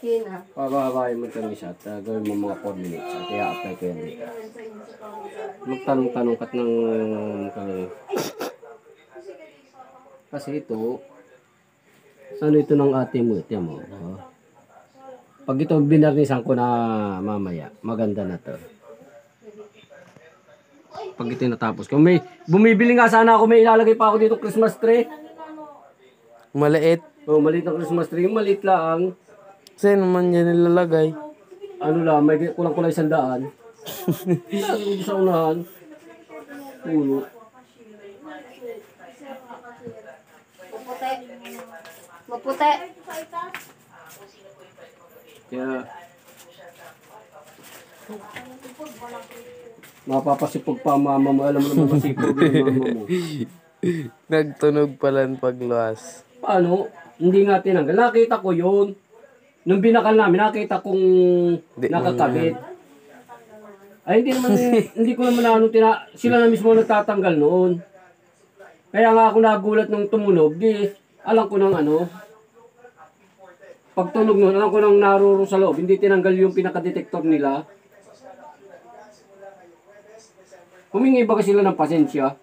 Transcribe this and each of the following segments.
Yun ah. Pababayin mo ito isa at gawin mo mga 4 minutes at i-apply ko yan dito. Magtanong-tanong kat ng kasi ito, ano ito ng ate mo? Ito mo. Oh. Pag ito binarnisan ko na mamaya, maganda na to. Pag ito natapos. Kung may, bumibili nga sana ako, may ilalagay pa ako dito Christmas tree. Maliit. Oh, maliit na Christmas tree. Yung maliit lang. Saan naman yan nilalagay? Ano lang, may kulang-kulang 100. Sabi sa unahan. Puno. Maputi. Maputi. Kaya, mapapasipag pa ang mama mo. Alam mo naman masipag yung mama mo. Nagtunog pala ang pagluwas. Paano? Hindi nga tinanggal. Nakita ko yun. Nung binakal namin, nakita kong nakakabit. Ay, hindi ko naman ano, sila na mismo nagtatanggal noon. Kaya nga ako nagulat nung tumunog, di, alam ko ng ano, pagtunog noon, alam ko nang naruro sa loob, hindi tinanggal yung pinaka-detector nila. Humingi ba sila ng pasensya?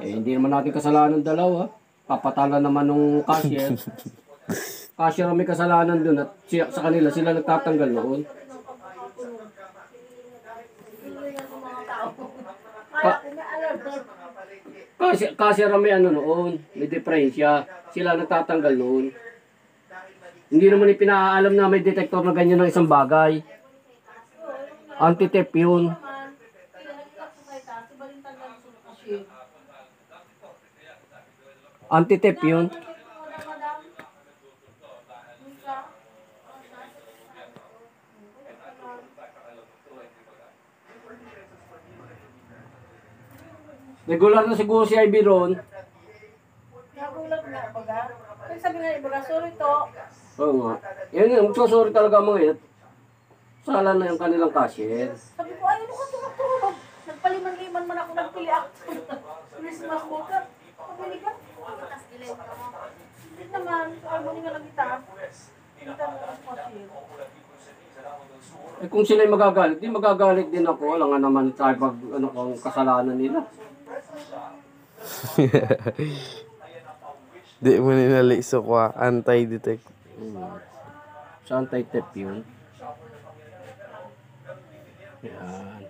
Eh, hindi naman natin kasalanan dalawa. Papatala naman nung cashier. Cashier ang may kasalanan dun at sa kanila sila nagtatanggal noon. Cashier ang may ano noon, may diferensya. Sila nagtatanggal noon. Hindi naman ipinaalam na may detector na ganyan ng isang bagay. Anti-theft yun. Anti-theft yun. Regular na siguro si Ivy ron. Nagulat nga baga. Kaya sabi nga ibaga, sorry to. Oo nga. Yan nga, magsasorry talaga mga yan. Sala na yung kanilang cashier. Sabi ko, ayun ako tulog. Nagpaliman-liman man ako nagpili ako. Christmas mo ka. Pabili ka. Hindi naman, so albuni nga lang kita. Kita mo ang cashier. Eh kung sila'y magagalit, di magagalit din ako. Wala nga naman tayo pag ano, kung kasalanan nila. Di mo ninaliso ko anti-detect. Sa anti-theft yun. Yan.